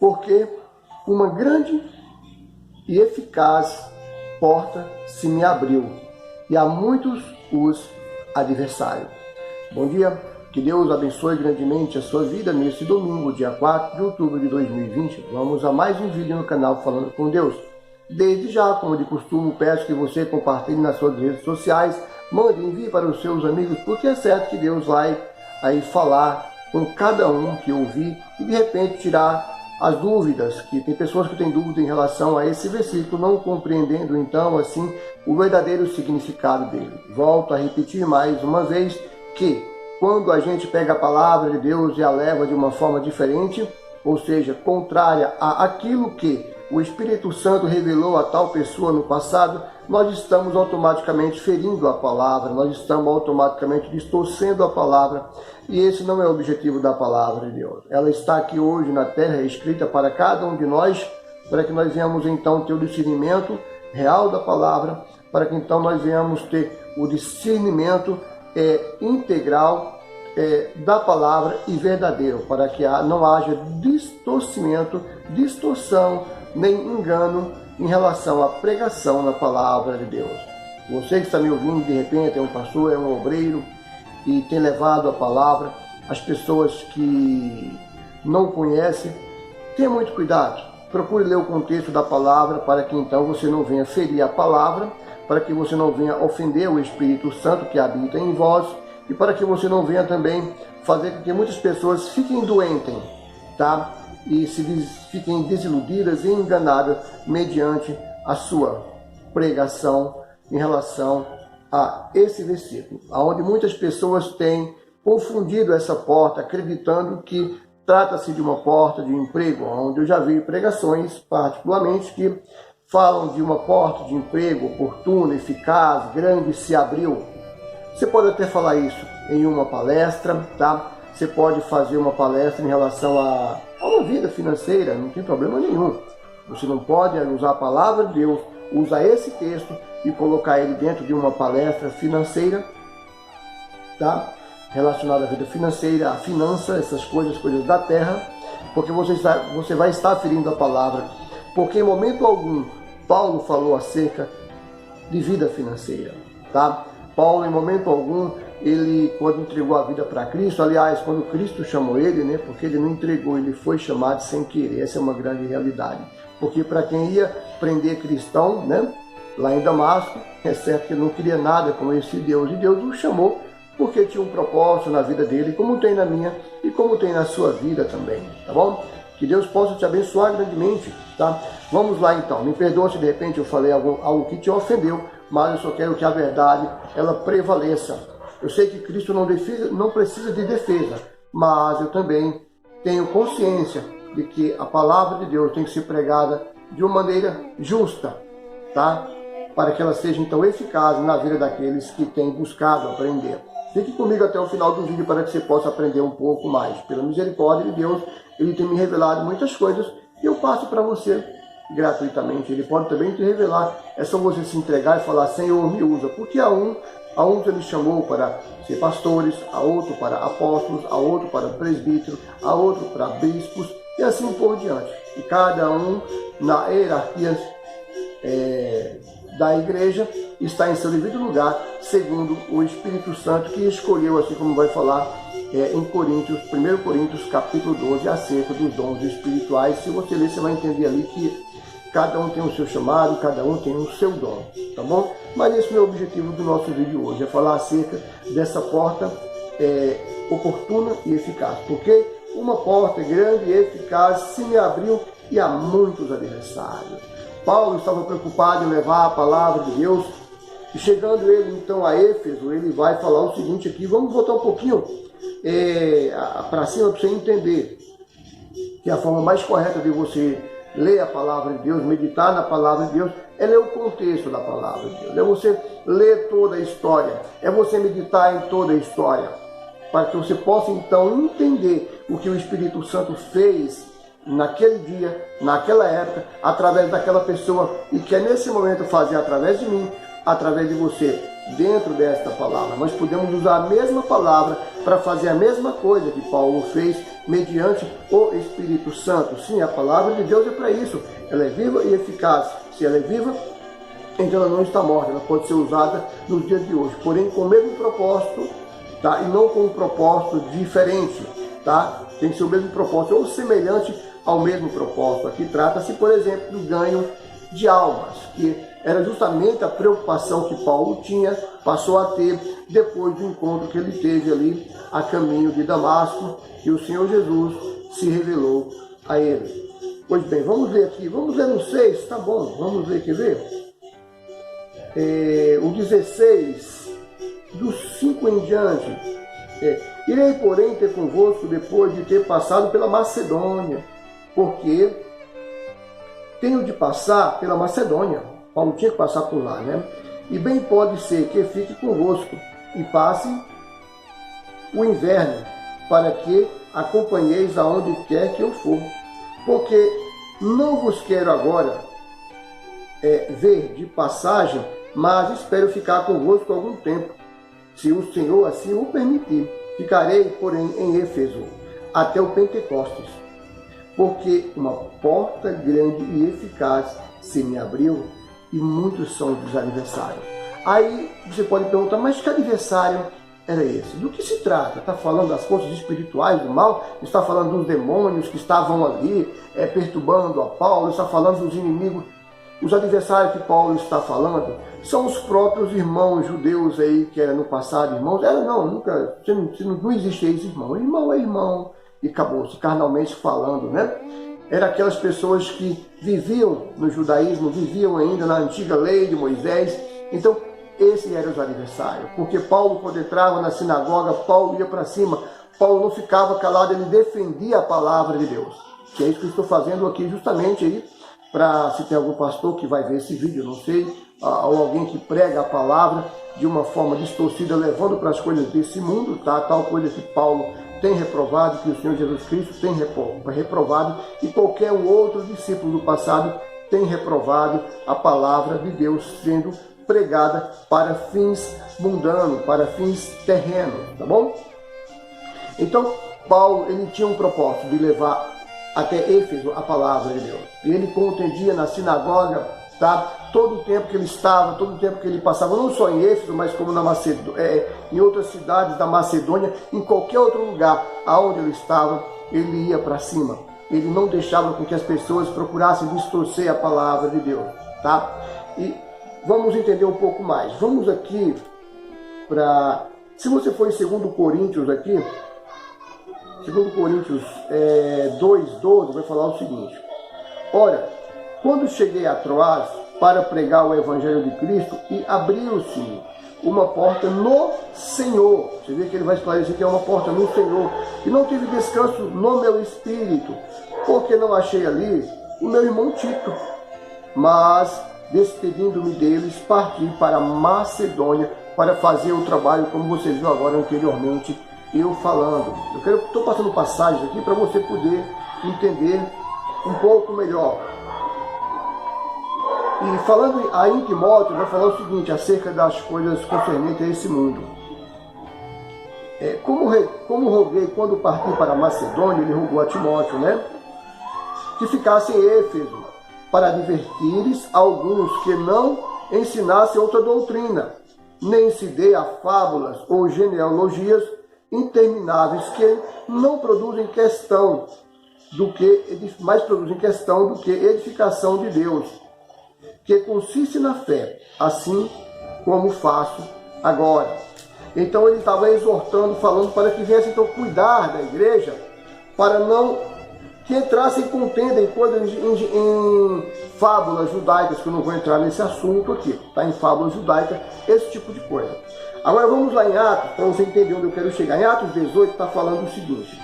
porque uma grande e eficaz porta se me abriu, e há muitos os adversários. Bom dia, que Deus abençoe grandemente a sua vida nesse domingo, dia 4 de outubro de 2020. Vamos a mais um vídeo no canal Falando com Deus. Desde já, como de costume, peço que você compartilhe nas suas redes sociais, mande, envie para os seus amigos, porque é certo que Deus vai aí falar com cada um que ouvir e de repente tirar as dúvidas, que tem pessoas que têm dúvida em relação a esse versículo, não compreendendo então assim o verdadeiro significado dele. Volto a repetir mais uma vez que quando a gente pega a palavra de Deus e a leva de uma forma diferente, ou seja, contrária a aquilo que o Espírito Santo revelou a tal pessoa no passado, nós estamos automaticamente ferindo a palavra, nós estamos automaticamente distorcendo a palavra, e esse não é o objetivo da palavra de Deus. Ela está aqui hoje na terra, escrita para cada um de nós, para que nós venhamos então ter o discernimento real da palavra, para que então nós venhamos ter o discernimento integral da palavra e verdadeiro, para que não haja distorção, nem engano em relação à pregação da palavra de Deus. Você que está me ouvindo, de repente é um pastor, é um obreiro e tem levado a palavra às pessoas que não conhecem, tenha muito cuidado. Procure ler o contexto da palavra para que então você não venha ferir a palavra, para que você não venha ofender o Espírito Santo que habita em vós e para que você não venha também fazer com que muitas pessoas fiquem doentes, tá? E fiquem desiludidas e enganadas mediante a sua pregação em relação a esse versículo, onde muitas pessoas têm confundido essa porta, acreditando que trata-se de uma porta de emprego, onde eu já vi pregações, particularmente, que falam de uma porta de emprego oportuna, eficaz, grande, se abriu. Você pode até falar isso em uma palestra, tá? Você pode fazer uma palestra em relação a uma vida financeira, não tem problema nenhum. Você não pode usar a palavra de Deus, usar esse texto e colocar ele dentro de uma palestra financeira, tá? Relacionada à vida financeira, à finança, essas coisas da terra, porque você vai estar ferindo a palavra. Porque em momento algum, Paulo falou acerca de vida financeira, tá? Paulo, em momento algum, ele, quando entregou a vida para Cristo, aliás, quando Cristo chamou ele, né, porque ele não entregou, ele foi chamado sem querer, essa é uma grande realidade. Porque para quem ia prender cristão, né, lá em Damasco, é certo que ele não queria nada com esse Deus, e Deus o chamou porque tinha um propósito na vida dele, como tem na minha e como tem na sua vida também, tá bom? Que Deus possa te abençoar grandemente, tá? Vamos lá então, me perdoa se de repente eu falei algo que te ofendeu, mas eu só quero que a verdade, ela prevaleça. Eu sei que Cristo não precisa de defesa, mas eu também tenho consciência de que a palavra de Deus tem que ser pregada de uma maneira justa, tá? Para que ela seja então eficaz na vida daqueles que têm buscado aprender. Fique comigo até o final do vídeo para que você possa aprender um pouco mais. Pela misericórdia de Deus, Ele tem me revelado muitas coisas e eu passo para você gratuitamente. Ele pode também te revelar. É só você se entregar e falar: Senhor, me usa. Porque a uns Ele chamou para ser pastores, a outro para apóstolos, a outro para presbíteros, a outro para bispos e assim por diante. E cada um na hierarquia da igreja está em seu devido lugar, segundo o Espírito Santo que escolheu, assim como vai falar em Coríntios, 1 Coríntios capítulo 12, acerca dos dons espirituais. Se você ler, você vai entender ali que cada um tem o seu chamado, cada um tem o seu dom, tá bom? Mas esse não é o objetivo do nosso vídeo hoje, é falar acerca dessa porta oportuna e eficaz. Porque uma porta grande e eficaz se me abriu e há muitos adversários. Paulo estava preocupado em levar a palavra de Deus, e chegando ele então a Éfeso, ele vai falar o seguinte aqui, vamos voltar um pouquinho para cima para você entender que a forma mais correta de você ler a palavra de Deus, meditar na palavra de Deus, é ler o contexto da palavra de Deus, é você ler toda a história, é você meditar em toda a história, para que você possa então entender o que o Espírito Santo fez naquele dia, naquela época, através daquela pessoa, e que é nesse momento fazer através de mim, através de você, dentro desta palavra. Nós podemos usar a mesma palavra para fazer a mesma coisa que Paulo fez mediante o Espírito Santo. Sim, a palavra de Deus é para isso. Ela é viva e eficaz. Se ela é viva, então ela não está morta. Ela pode ser usada nos dias de hoje, porém com o mesmo propósito, tá? E não com um propósito diferente, tá? Tem que ser o mesmo propósito ou semelhante ao mesmo propósito. Aqui trata-se, por exemplo, do ganho de almas, que era justamente a preocupação que Paulo passou a ter depois do encontro que ele teve ali a caminho de Damasco, e o Senhor Jesus se revelou a ele. Pois bem, vamos ler aqui, vamos ler no 6, tá bom, vamos ler, quer ver? O 16, dos 5 em diante. Irei, porém, ter convosco depois de ter passado pela Macedônia, porque tenho de passar pela Macedônia. Paulo tinha que passar por lá, né? E bem pode ser que fique convosco e passe o inverno, para que acompanheis aonde quer que eu for. Porque não vos quero agora ver de passagem, mas espero ficar convosco algum tempo, se o Senhor assim o permitir. Ficarei, porém, em Éfeso, até o Pentecostes, porque uma porta grande e eficaz se me abriu, e muitos são os adversários. Aí você pode perguntar, mas que adversário era esse? Do que se trata? Está falando das forças espirituais do mal? Está falando dos demônios que estavam ali perturbando a Paulo? Está falando dos inimigos? Os adversários que Paulo está falando são os próprios irmãos judeus aí, que era no passado irmãos. Não, nunca, não existe ex-irmão. Irmão é irmão e acabou-se, carnalmente falando, né? Eram aquelas pessoas que viviam no judaísmo, viviam ainda na antiga lei de Moisés. Então, esses eram os adversários. Porque Paulo, quando entrava na sinagoga, Paulo ia para cima. Paulo não ficava calado, ele defendia a palavra de Deus. Que é isso que eu estou fazendo aqui justamente aí, para se tem algum pastor que vai ver esse vídeo, não sei, ou alguém que prega a palavra de uma forma distorcida, levando para as coisas desse mundo, tá? Tal coisa que Paulo tem reprovado, que o Senhor Jesus Cristo tem reprovado, e qualquer outro discípulo do passado tem reprovado a palavra de Deus sendo pregada para fins mundanos, para fins terrenos, tá bom? Então, Paulo, ele tinha um propósito de levar até Éfeso a palavra de Deus. E ele contendia na sinagoga, tá? Todo o tempo que ele estava, todo o tempo que ele passava, não só em Éfeso, mas como em outras cidades da Macedônia, em qualquer outro lugar aonde ele estava, ele ia para cima. Ele não deixava com que as pessoas procurassem distorcer a palavra de Deus, tá? E vamos entender um pouco mais. Vamos aqui para... Se você for em 2 Coríntios aqui, 2 Coríntios 2,12, vai falar o seguinte: ora, quando cheguei a Troás para pregar o Evangelho de Cristo, e abriu-se uma porta no Senhor. Você vê que ele vai esclarecer que é uma porta no Senhor. E não tive descanso no meu espírito, porque não achei ali o meu irmão Tito. Mas, despedindo-me deles, parti para Macedônia para fazer o trabalho, como você viu agora anteriormente, eu falando. Estou passando passagens aqui para você poder entender um pouco melhor. E falando aí em Timóteo, vai falar o seguinte, acerca das coisas concernentes a esse mundo. Como roguei quando parti para a Macedônia, ele rogou a Timóteo, né? Que ficasse em Éfeso, para advertires alguns que não ensinassem outra doutrina, nem se dê a fábulas ou genealogias intermináveis que não produzem questão do que, mais produzem questão do que edificação de Deus, que consiste na fé, assim como faço agora. Então ele estava exortando, falando para que viesse então cuidar da igreja, para não que entrasse em contenda em coisas, em fábulas judaicas, que eu não vou entrar nesse assunto aqui, tá? Em fábulas judaicas, esse tipo de coisa. Agora vamos lá em Atos, para você entender onde eu quero chegar. Em Atos 18 está falando o seguinte,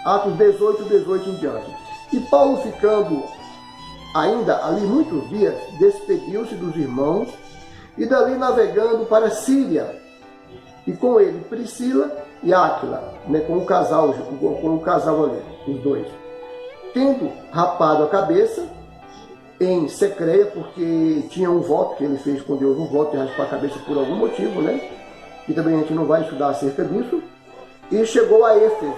Atos 18 em diante. E Paulo, ficando ainda ali muitos dias, despediu-se dos irmãos e dali navegando para a Síria, e com ele Priscila e Áquila, né, com o casal ali, os dois. Tendo rapado a cabeça em Secreia, porque tinha um voto que ele fez com Deus, um voto de raspar a cabeça por algum motivo, né? E também a gente não vai estudar acerca disso. e chegou a Éfeso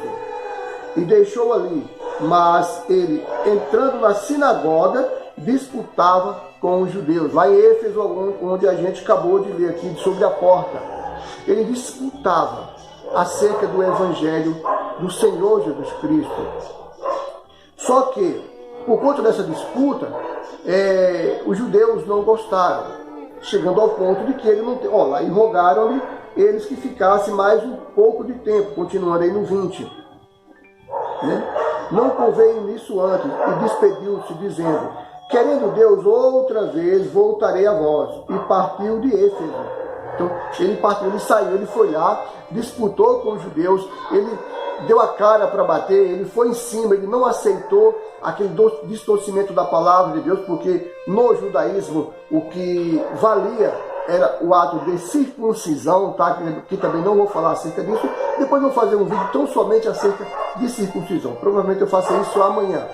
e deixou ali. Mas ele, entrando na sinagoga, disputava com os judeus. Lá em Éfeso, onde a gente acabou de ler aqui sobre a porta. Ele disputava acerca do evangelho do Senhor Jesus Cristo. Só que, por conta dessa disputa, os judeus não gostaram, chegando ao ponto de que ele não tem. Lá, e rogaram-lhe eles que ficassem mais um pouco de tempo, continuando aí no 20. Né? Não conveio nisso antes, e despediu-se, dizendo: querendo Deus, outra vez voltarei a vós. E partiu de Éfeso. Então, ele partiu, ele saiu, ele foi lá, disputou com os judeus, ele deu a cara para bater, ele foi em cima, ele não aceitou aquele distorcimento da palavra de Deus, porque no judaísmo o que valia era o ato de circuncisão, tá? Que também não vou falar acerca disso. Depois vou fazer um vídeo tão somente acerca de circuncisão. Provavelmente eu faço isso amanhã,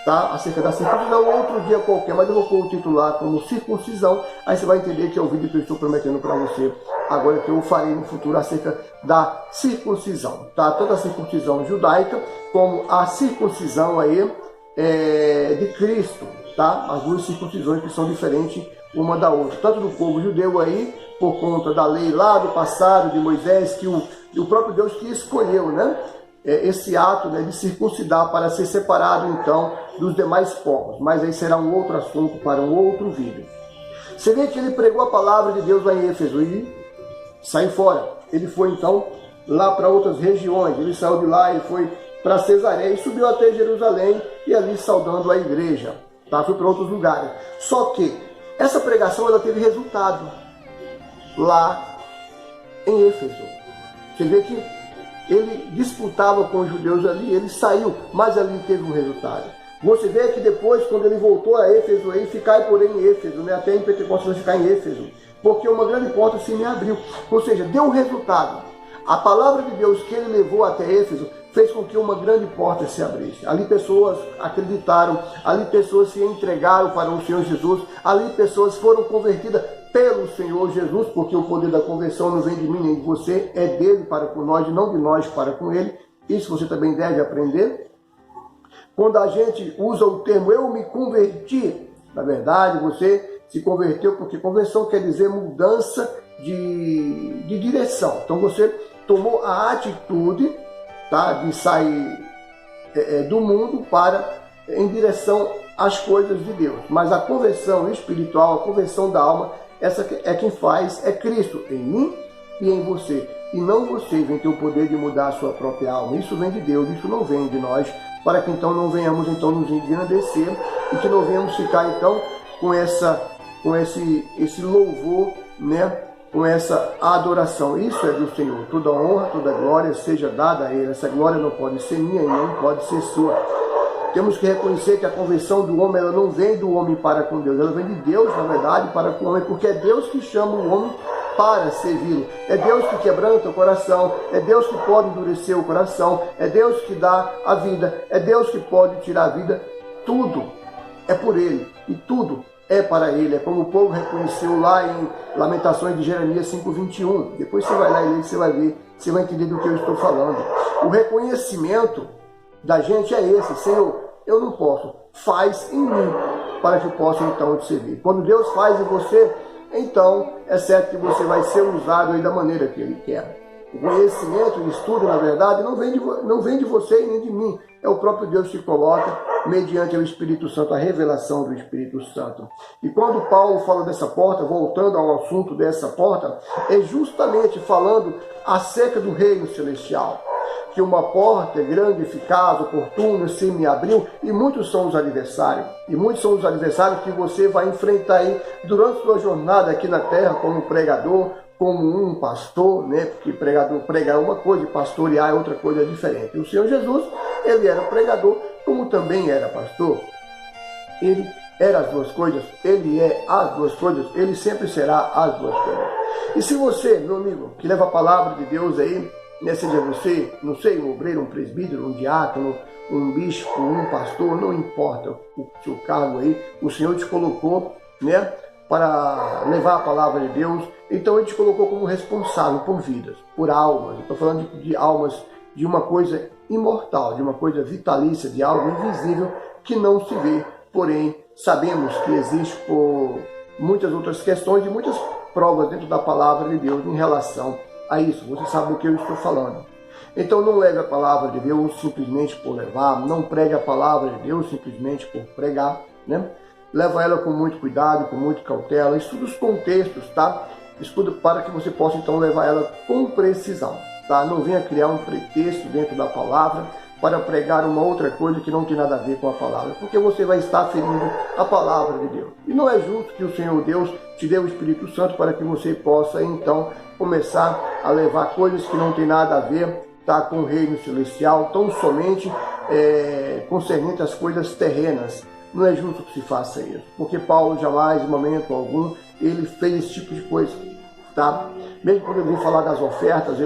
tá? Acerca da circuncisão, outro dia qualquer, mas eu vou pôr o título lá como circuncisão, aí você vai entender que é o vídeo que eu estou prometendo para você agora, que eu farei no futuro acerca da circuncisão, tá? Tanto a circuncisão judaica como a circuncisão aí de Cristo, tá? As duas circuncisões que são diferentes uma da outra, tanto do povo judeu aí, por conta da lei lá do passado de Moisés, que o próprio Deus que escolheu, né? Esse ato, né, de circuncidar para ser separado então dos demais povos, mas aí será um outro assunto para um outro vídeo. Você vê que ele pregou a palavra de Deus lá em Éfeso e saiu fora. Ele foi então lá para outras regiões, ele saiu de lá, ele foi para Cesareia e subiu até Jerusalém e ali saudando a igreja, tá? Foi para outros lugares. Só que essa pregação ela teve resultado lá em Éfeso. Você vê que ele disputava com os judeus ali, ele saiu, mas ali teve um resultado. Você vê que depois, quando ele voltou a Éfeso, aí ficai porém em Éfeso, né? Até em Pentecostes vai ficar em Éfeso, porque uma grande porta se me abriu. Ou seja, deu um resultado. A palavra de Deus que ele levou até Éfeso fez com que uma grande porta se abrisse. Ali pessoas acreditaram, ali pessoas se entregaram para o Senhor Jesus, ali pessoas foram convertidas pelo Senhor Jesus, porque o poder da conversão não vem de mim nem de você, é dele para com nós e não de nós para com ele. Isso você também deve aprender. Quando a gente usa o termo eu me converti, na verdade você se converteu, porque conversão quer dizer mudança de direção. Então você tomou a atitude, tá, de sair do mundo em direção às coisas de Deus. Mas a conversão espiritual, a conversão da alma, essa é quem faz, é Cristo em mim e em você. E não você vem ter o poder de mudar a sua própria alma. Isso vem de Deus, isso não vem de nós, para que então não venhamos então nos engrandecer e que não venhamos ficar então com esse louvor, né? Com essa adoração. Isso é do Senhor. Toda honra, toda glória seja dada a Ele. Essa glória não pode ser minha e não pode ser sua. Temos que reconhecer que a conversão do homem ela não vem do homem para com Deus, ela vem de Deus, na verdade, para com o homem, porque é Deus que chama o homem para servi-lo. É Deus que quebranta o coração, é Deus que pode endurecer o coração, é Deus que dá a vida, é Deus que pode tirar a vida. Tudo é por Ele e tudo é para Ele. É como o povo reconheceu lá em Lamentações de Jeremias 5:21. Depois você vai lá e ler, você vai ver, você vai entender do que eu estou falando. O reconhecimento da gente é esse: Senhor, eu não posso, faz em mim, para que eu possa então te servir. Quando Deus faz em você, então é certo que você vai ser usado aí da maneira que Ele quer. O conhecimento, o estudo, na verdade, não vem de você e nem de mim. É o próprio Deus que coloca, mediante o Espírito Santo, a revelação do Espírito Santo. E quando Paulo fala dessa porta, voltando ao assunto dessa porta, é justamente falando acerca do reino celestial. Que uma porta é grande, eficaz, oportuna, se me abriu, e muitos são os adversários. E muitos são os adversários que você vai enfrentar aí durante sua jornada aqui na terra, como pregador, como um pastor, né? Porque pregador pregar é uma coisa, pastorear é outra coisa diferente. O Senhor Jesus, ele era pregador, como também era pastor. Ele era as duas coisas, ele é as duas coisas, ele sempre será as duas coisas. E se você, meu amigo, que leva a palavra de Deus aí, né, seja você, não sei, um obreiro, um presbítero, um diácono, um bispo, um pastor, não importa o seu cargo aí, o Senhor te colocou, né, para levar a palavra de Deus. Então ele te colocou como responsável por vidas, por almas. Eu estou falando de almas, de uma coisa imortal, de uma coisa vitalícia, de algo invisível que não se vê. Porém, sabemos que existe por muitas outras questões e muitas provas dentro da palavra de Deus em relação a isso. Você sabe do que eu estou falando. Então não leve a palavra de Deus simplesmente por levar, não pregue a palavra de Deus simplesmente por pregar, né? Leva ela com muito cuidado, com muita cautela, estuda os contextos, tá? Estuda para que você possa então levar ela com precisão, tá? Não venha criar um pretexto dentro da palavra para pregar uma outra coisa que não tem nada a ver com a palavra, porque você vai estar ferindo a palavra de Deus. E não é justo que o Senhor Deus te dê o Espírito Santo para que você possa então começar a levar coisas que não tem nada a ver, tá, com o reino celestial, tão somente concernente às coisas terrenas. Não é justo que se faça isso, porque Paulo jamais, em momento algum, ele fez esse tipo de coisa, tá? Mesmo quando ele vem falar das ofertas,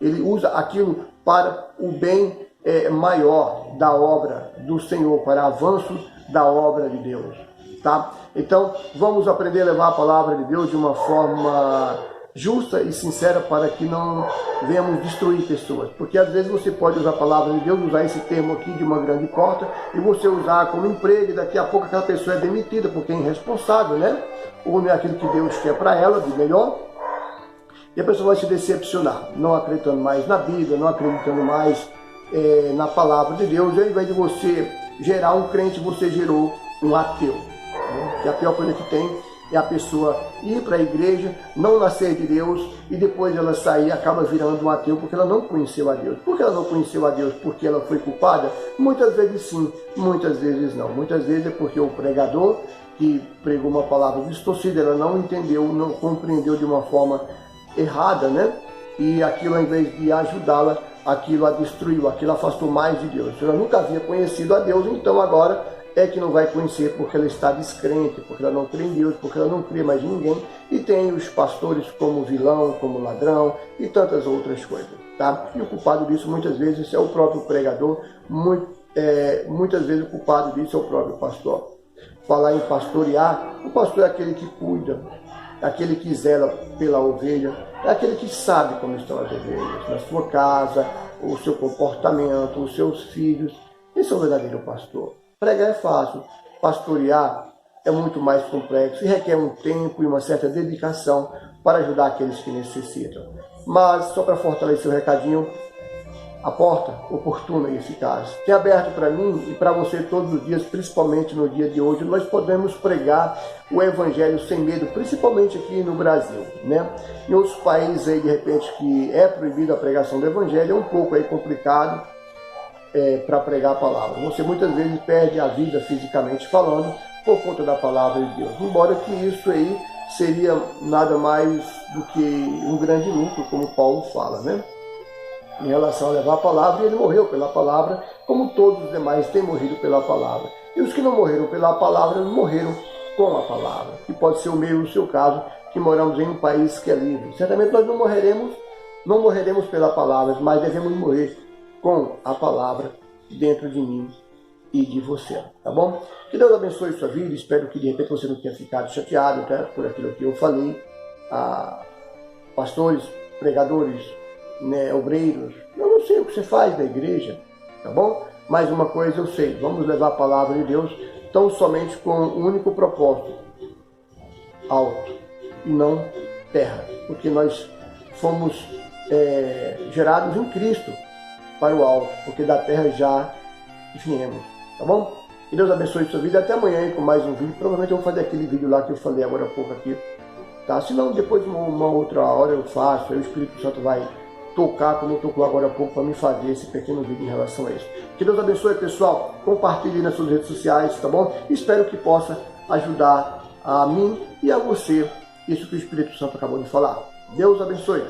ele usa aquilo para o bem maior da obra do Senhor, para avanço da obra de Deus, tá? Então, vamos aprender a levar a palavra de Deus de uma forma justa e sincera para que não venhamos destruir pessoas. Porque às vezes você pode usar a palavra de Deus, usar esse termo aqui de uma grande porta, e você usar como emprego, e daqui a pouco aquela pessoa é demitida porque é irresponsável, né? Ou não é aquilo que Deus quer para ela, de melhor. E a pessoa vai se decepcionar, não acreditando mais na Bíblia, não acreditando mais na palavra de Deus. E ao invés de você gerar um crente, você gerou um ateu, né? Que a pior coisa que tem é a pessoa ir para a igreja, não nascer de Deus e depois ela sair acaba virando um ateu porque ela não conheceu a Deus. Por que ela não conheceu a Deus? Porque ela foi culpada? Muitas vezes sim, muitas vezes não. Muitas vezes é porque o pregador que pregou uma palavra distorcida, ela não entendeu, não compreendeu de uma forma errada, né? E aquilo, ao invés de ajudá-la, aquilo a destruiu, aquilo afastou mais de Deus. Ela nunca havia conhecido a Deus, então agora é que não vai conhecer porque ela está descrente, porque ela não crê em Deus, porque ela não crê mais em ninguém. E tem os pastores como vilão, como ladrão e tantas outras coisas, tá? E o culpado disso muitas vezes é o próprio pregador, muitas vezes o culpado disso é o próprio pastor. Falar em pastorear, o pastor é aquele que cuida, é aquele que zela pela ovelha, é aquele que sabe como estão as ovelhas, na sua casa, o seu comportamento, os seus filhos. Esse é o verdadeiro pastor. Pregar é fácil, pastorear é muito mais complexo e requer um tempo e uma certa dedicação para ajudar aqueles que necessitam. Mas, só para fortalecer o recadinho, a porta oportuna e eficaz tem aberto para mim e para você todos os dias, principalmente no dia de hoje. Nós podemos pregar o Evangelho sem medo, principalmente aqui no Brasil, né? Em outros países, aí, de repente, que é proibida a pregação do Evangelho, é um pouco aí complicado para pregar a palavra. Você muitas vezes perde a vida fisicamente falando por conta da palavra de Deus. Embora que isso aí seria nada mais do que um grande lucro, como Paulo fala, né? Em relação a levar a palavra, e ele morreu pela palavra, como todos os demais têm morrido pela palavra. E os que não morreram pela palavra, morreram com a palavra. Que pode ser o meu e o seu caso, que moramos em um país que é livre. Certamente nós não morreremos pela palavra, mas devemos morrer com a palavra dentro de mim e de você, tá bom? Que Deus abençoe sua vida, espero que de repente você não tenha ficado chateado, tá, por aquilo que eu falei. Pastores, pregadores, né, obreiros, eu não sei o que você faz da igreja, tá bom? Mas uma coisa eu sei, vamos levar a palavra de Deus tão somente com um único propósito, alto e não terra, porque nós fomos gerados em Cristo para o alto, porque da terra já viemos, tá bom? Que Deus abençoe sua vida, até amanhã com mais um vídeo. Provavelmente eu vou fazer aquele vídeo lá que eu falei agora há pouco aqui, tá? Se não, depois uma outra hora eu faço, aí o Espírito Santo vai tocar, como eu tocou agora há pouco, para me fazer esse pequeno vídeo em relação a isso. Que Deus abençoe, pessoal, compartilhe nas suas redes sociais, tá bom? Espero que possa ajudar a mim e a você, isso que o Espírito Santo acabou de falar. Deus abençoe.